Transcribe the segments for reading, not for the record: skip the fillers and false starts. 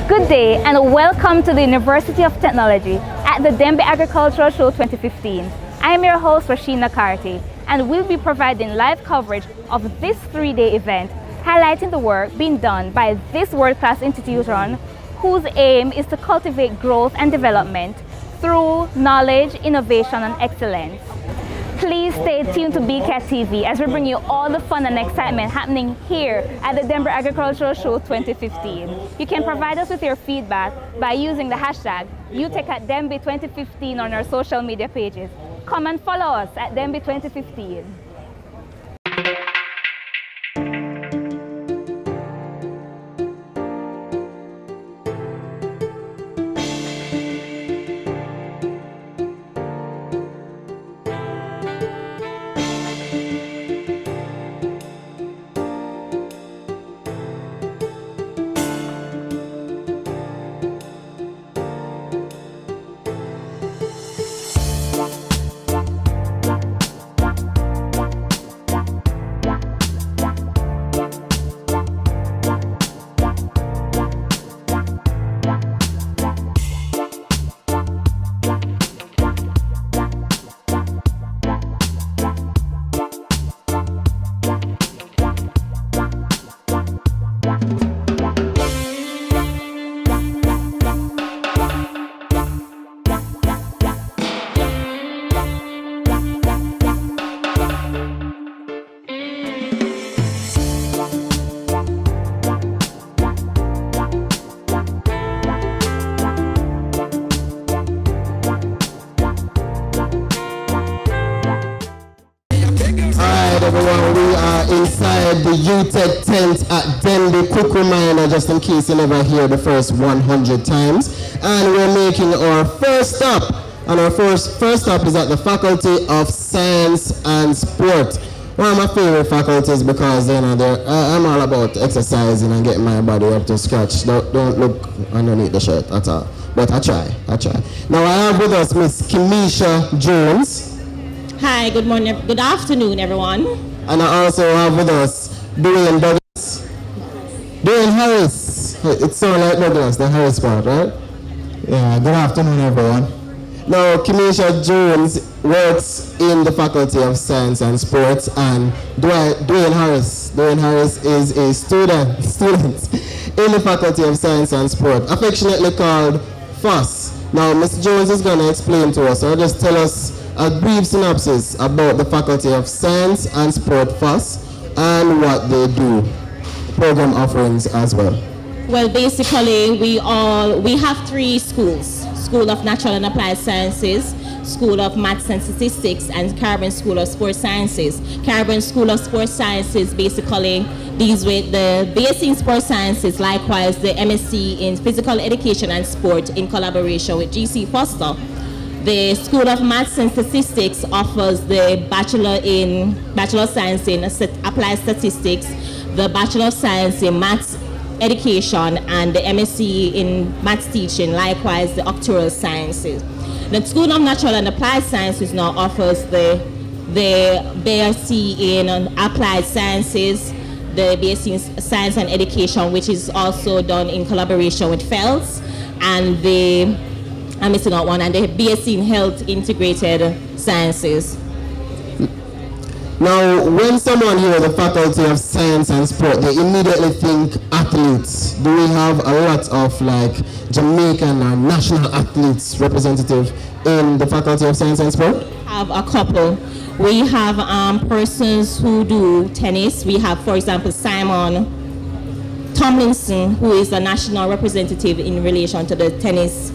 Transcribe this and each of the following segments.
Good day and welcome to the University of Technology at the Denbigh Agricultural Show 2015. I am your host Rashina Karti and we'll be providing live coverage of this 3-day event highlighting the work being done by this world-class institution whose aim is to cultivate growth and development through knowledge, innovation and excellence. Please stay tuned to BCAT TV as we bring you all the fun and excitement happening here at the Denbigh Agricultural Show 2015. You can provide us with your feedback by using the hashtag UTech at Denbigh 2015 on our social media pages. Come and follow us at Denbigh 2015. Everyone, we are inside the UTech tent at Denbigh Cuckoo Miner, just in case you never hear the first 100 times. And we're making our first stop. And our first stop is at the Faculty of Science and Sport. One of my favorite faculties because I'm all about exercising and getting my body up to scratch. Don't look underneath the shirt at all. But I try. Now I have with us Miss Kimisha Jones. Hi, good morning, good afternoon, everyone. And I also have with us Dwayne Harris. It's so like Douglas, the Harris part, right? Yeah, good afternoon, everyone. Now, Kimisha Jones works in the Faculty of Science and Sports, and Dwayne Harris is a student in the Faculty of Science and Sport, affectionately called FOSS. Now, Ms. Jones is going to explain to us, or just tell us a brief synopsis about the Faculty of Science and Sport FOSS and what they do, program offerings as well. Well, basically, we have 3 schools: School of Natural and Applied Sciences, School of Maths and Statistics, and Caribbean School of Sports Sciences. Caribbean School of Sports Sciences basically deals with the basic in sports sciences, likewise the MSc in Physical Education and Sport in collaboration with GC Foster. The School of Maths and Statistics offers the Bachelor of Science in Applied Statistics, the Bachelor of Science in Maths Education, and the MSc in Maths Teaching, likewise the Doctoral Sciences. The School of Natural and Applied Sciences now offers the BSc in Applied Sciences, the BSc in Science and Education, which is also done in collaboration with FELS, and the BSc in Health Integrated Sciences. Now, when someone hears the Faculty of Science and Sport, they immediately think athletes. Do we have a lot of Jamaican or national athletes representative in the Faculty of Science and Sport? Have a couple. We have persons who do tennis. We have, for example, Simon Tomlinson, who is the national representative in relation to the tennis.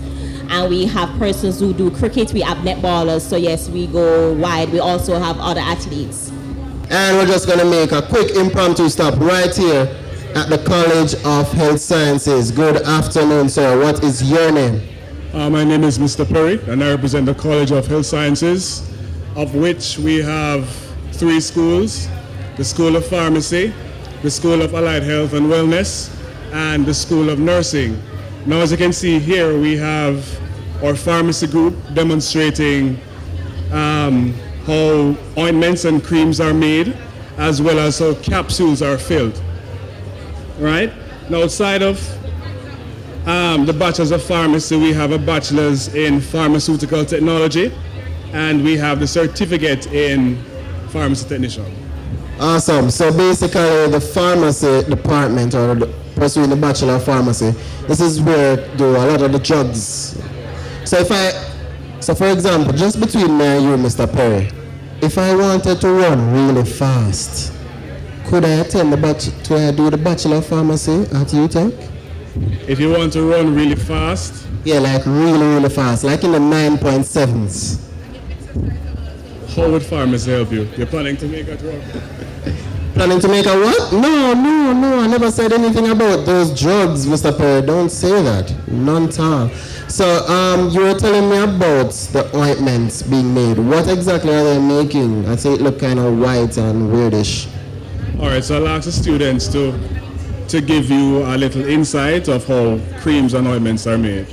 And we have persons who do cricket. We have netballers. So yes, we go wide. We also have other athletes. And we're just going to make a quick impromptu stop right here at the College of Health Sciences. Good afternoon, sir. What is your name? My name is Mr. Perry, and I represent the College of Health Sciences, of which we have 3 schools: the School of Pharmacy, the School of Allied Health and Wellness, and the School of Nursing. Now, as you can see here, we have our pharmacy group demonstrating how ointments and creams are made, as well as how capsules are filled. Right? Now, outside of The Bachelor's of Pharmacy, we have a Bachelor's in Pharmaceutical Technology, and we have the certificate in Pharmacy Technician. Awesome. So basically, the pharmacy department, or pursuing the Bachelor of Pharmacy, this is where do a lot of the drugs. So for example, just between me and you, Mr. Perry, if I wanted to run really fast, could I do the Bachelor of Pharmacy at UTech? If you want to run really fast? Yeah, like really, really fast, like in the 9.7s. How would pharmacy help you? You're planning to make a drug? Planning to make a what? No, I never said anything about those drugs, Mr. Perry. Don't say that. None at all. So, you were telling me about the ointments being made. What exactly are they making? I say it look kind of white and weirdish. All right, so I'll ask the students to give you a little insight of how creams and ointments are made.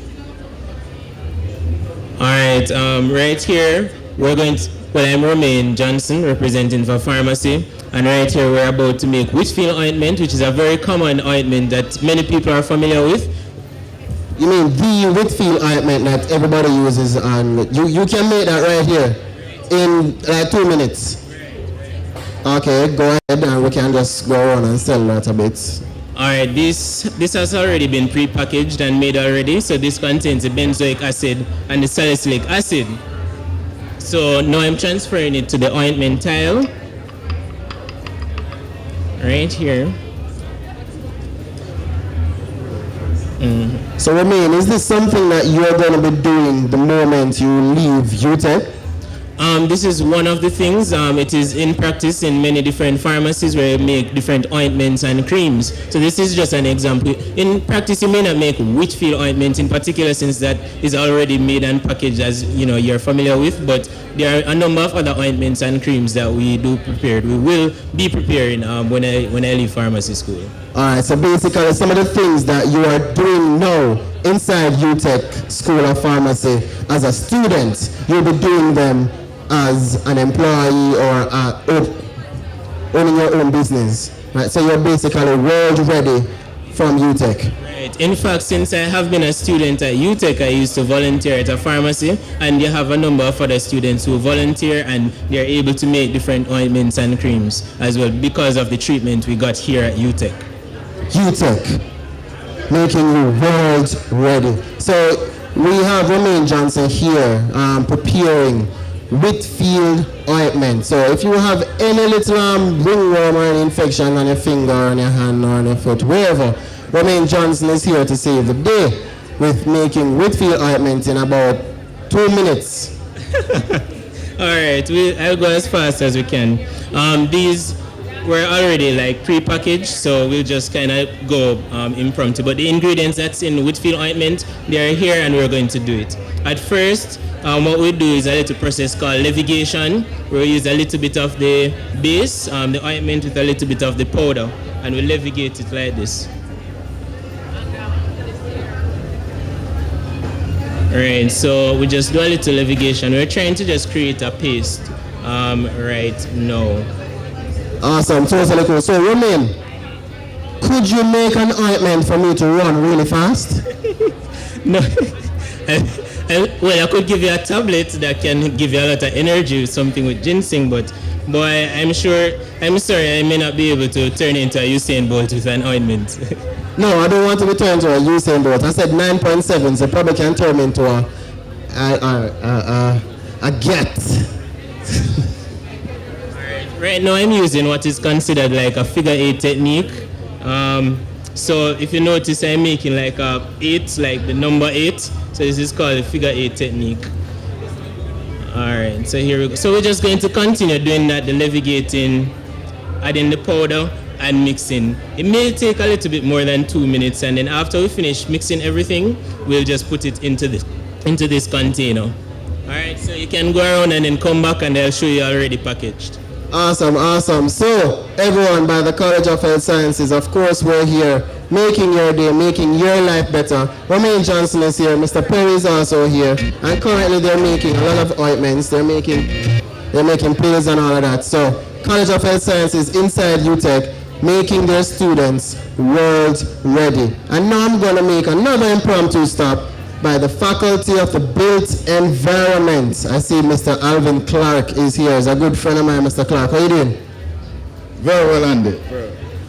All right, right here, I'm Romain Johnson, representing for pharmacy. And right here, we're about to make Whitfield ointment, which is a very common ointment that many people are familiar with. You mean the Whitfield ointment that everybody uses, and you can make that right here in like 2 minutes. Okay, go ahead, and we can just go on and sell that a bit. All right, this has already been pre-packaged and made already. So this contains the benzoic acid and the salicylic acid. So now I'm transferring it to the ointment tile. Right here. So Romain, is this something that you're going to be doing the moment you leave UTech? This is one of the things. It is in practice in many different pharmacies where you make different ointments and creams. So this is just an example. In practice, you may not make Whitfield ointment in particular, since that is already made and packaged, as you're familiar with. But there are a number of other ointments and creams that we do prepare. We will be preparing when I leave pharmacy school. All right. So basically, some of the things that you are doing now inside UTech School of Pharmacy as a student, you'll be doing them as an employee or owning your own business, right? So you're basically world ready from UTech. Right. In fact, since I have been a student at UTech, I used to volunteer at a pharmacy, and you have a number of other students who volunteer, and they're able to make different ointments and creams as well because of the treatment we got here at UTech. UTech, making you world ready. So we have Romain Johnson here preparing Whitfield ointment. So if you have any little ringworm or any infection on your finger or on your hand or on your foot, wherever, Romain Johnson is here to save the day with making Whitfield ointment in about 2 minutes. All right, I'll go as fast as we can. These were already like pre-packaged, so we'll just kind of go impromptu. But the ingredients that's in Whitfield ointment, they are here, and we're going to do it. At first, what we do is a little process called levigation. We'll use a little bit of the base, the ointment, with a little bit of the powder, and we levigate it like this. Alright, so we just do a little levigation. We're trying to just create a paste right now. Awesome, totally cool. So Romain, could you make an ointment for me to run really fast? No. Well, I could give you a tablet that can give you a lot of energy, something with ginseng, but boy, I'm sorry, I may not be able to turn into a Usain Bolt with an ointment. No, I don't want to be turned into a Usain Bolt. I said 9.7, so probably can turn me into a get. Right now I'm using what is considered like a figure 8 technique. So if you notice, I'm making like a 8, like the number 8. So this is called the figure 8 technique. Alright, so here we go. So we're just going to continue doing that, the levigating, adding the powder and mixing. It may take a little bit more than 2 minutes, and then after we finish mixing everything, we'll just put it into this container. Alright, so you can go around and then come back and they'll show you already packaged. Awesome, awesome. So, everyone, by the College of Health Sciences, of course, we're here making your day, making your life better. Romain Johnson is here, Mr. Perry is also here, and currently they're making a lot of ointments, they're making pills and all of that. So, College of Health Sciences inside UTech, making their students world ready. And now I'm going to make another impromptu stop by the Faculty of the Built Environment. I see Mr. Alvin Clark is here. He's a good friend of mine, Mr. Clark. How are you doing? Very well, Andy.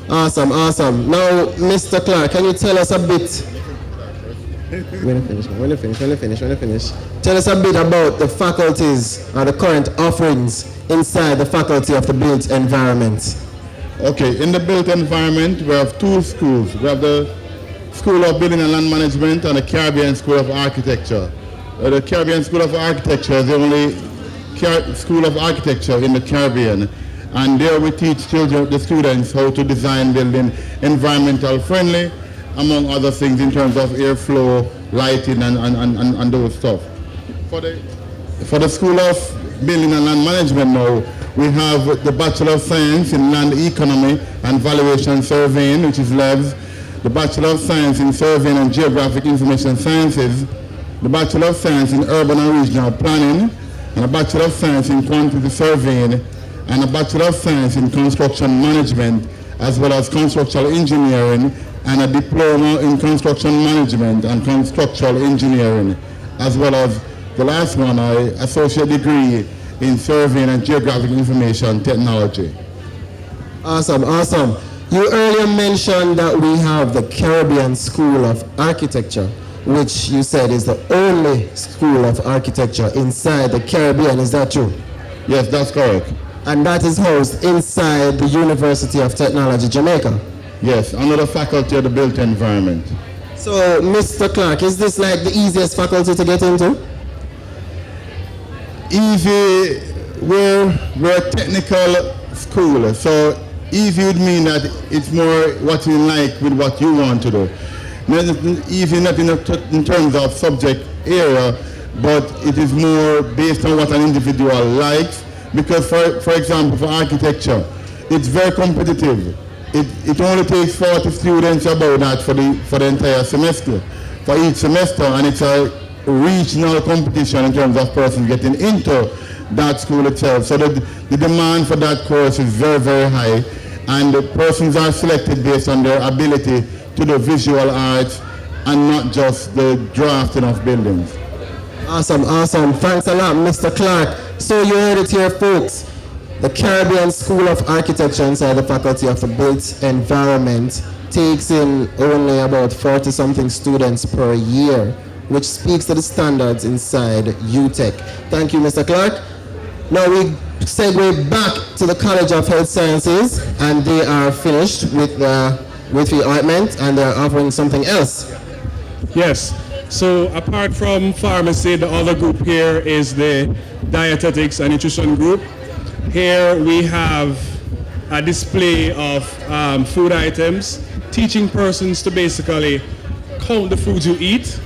Awesome, awesome. Now, Mr. Clark, can you tell us a bit? When you finish. Tell us a bit about the faculties or the current offerings inside the Faculty of the Built Environment. Okay, in the built environment, we have two schools. We have the School of Building and Land Management and the Caribbean School of Architecture. The Caribbean School of Architecture is the only school of architecture in the Caribbean. And there we teach the students how to design building environmental friendly, among other things in terms of airflow, lighting, and those stuff. For the School of Building and Land Management now, we have the Bachelor of Science in Land Economy and Valuation Surveying, which is LEVS, the Bachelor of Science in Surveying and Geographic Information Sciences, the Bachelor of Science in Urban and Regional Planning, and a Bachelor of Science in Quantity Surveying, and a Bachelor of Science in Construction Management, as well as Constructional Engineering, and a Diploma in Construction Management and Constructional Engineering, as well as the last one, an Associate Degree in Surveying and Geographic Information Technology. Awesome, awesome. You earlier mentioned that we have the Caribbean School of Architecture, which you said is the only school of architecture inside the Caribbean. Is that true? Yes, that's correct. And that is housed inside the University of Technology, Jamaica? Yes, under the Faculty of the Built Environment. So, Mr. Clark, is this like the easiest faculty to get into? Easy, we're a technical school, so easy would mean that it's more what you like with what you want to do. Easy not in terms of subject area, but it is more based on what an individual likes, because for example, for architecture, it's very competitive. It only takes 40 students about that for the entire semester, for each semester, and it's a regional competition in terms of persons getting into that school itself. So the demand for that course is very, very high, and the persons are selected based on their ability to do visual arts and not just the drafting of buildings. Awesome, awesome. Thanks a lot, Mr. Clark. So you heard it here, folks. The Caribbean School of Architecture inside the Faculty of the Built Environment takes in only about 40-something students per year, which speaks to the standards inside UTech. Thank you, Mr. Clark. Now we segue back to the College of Health Sciences, and they are finished with the ointment, and they're offering something else. Yes. So apart from pharmacy, the other group here is the dietetics and nutrition group. Here we have a display of food items, teaching persons to basically count the foods you eat.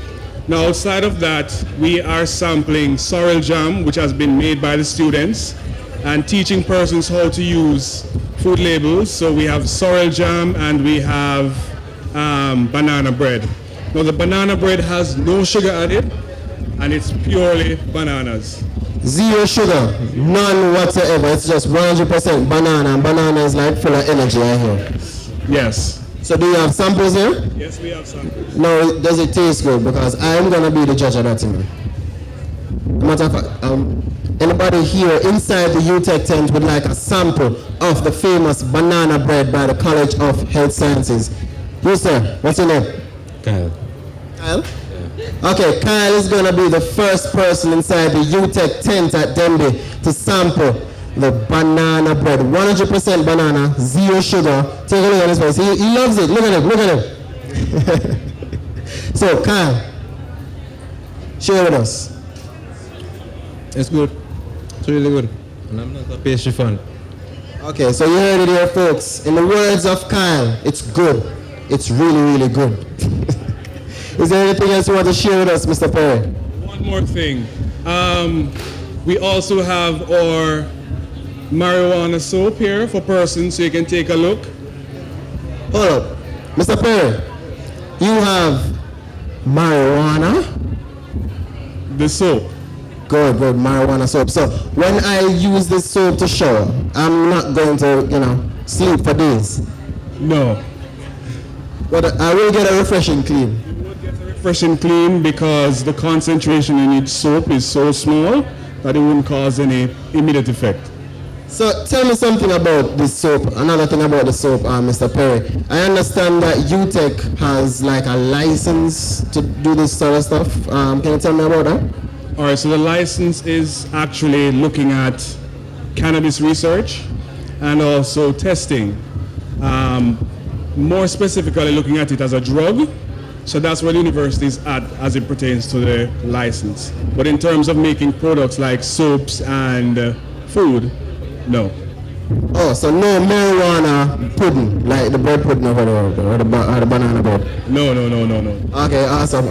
Now outside of that, we are sampling sorrel jam, which has been made by the students, and teaching persons how to use food labels. So we have sorrel jam and we have banana bread. Now the banana bread has no sugar added, and it's purely bananas. Zero sugar, none whatsoever. It's just 100% banana, and banana is like full of energy, I hear. Yes. So do you have samples here? Yes, we have samples. No, does it taste good? Because I am going to be the judge of that thing. Matter of fact, anybody here inside the UTech tent would like a sample of the famous banana bread by the College of Health Sciences? You, sir, what's your name? Kyle. Kyle? Okay, Kyle is going to be the first person inside the UTech tent at Denbigh to sample the banana bread. 100% banana, zero sugar. Take a look at this place. He loves it. Look at him, look at him. So, Kyle, share with us. It's good. It's really good. And I'm not a pastry fan. Okay, so you heard it here, folks. In the words of Kyle, it's good. It's really, really good. Is there anything else you want to share with us, Mr. Perry? One more thing. We also have our marijuana soap here for persons, so you can take a look. Hold up. Mr. Perry, you have marijuana? The soap. Good, good, marijuana soap. So when I use this soap to shower, I'm not going to, sleep for days. No. But I will get a refreshing clean. Fresh and clean because the concentration in each soap is so small that it wouldn't cause any immediate effect. So tell me something about the soap. Another thing about the soap, Mr. Perry. I understand that UTech has like a license to do this sort of stuff. Can you tell me about that? All right, so the license is actually looking at cannabis research and also testing. More specifically looking at it as a drug. So that's where the university is at as it pertains to the license. But in terms of making products like soaps and food, no. Oh, so no marijuana pudding, like the bread pudding or whatever, or the banana bread? No. Okay, awesome.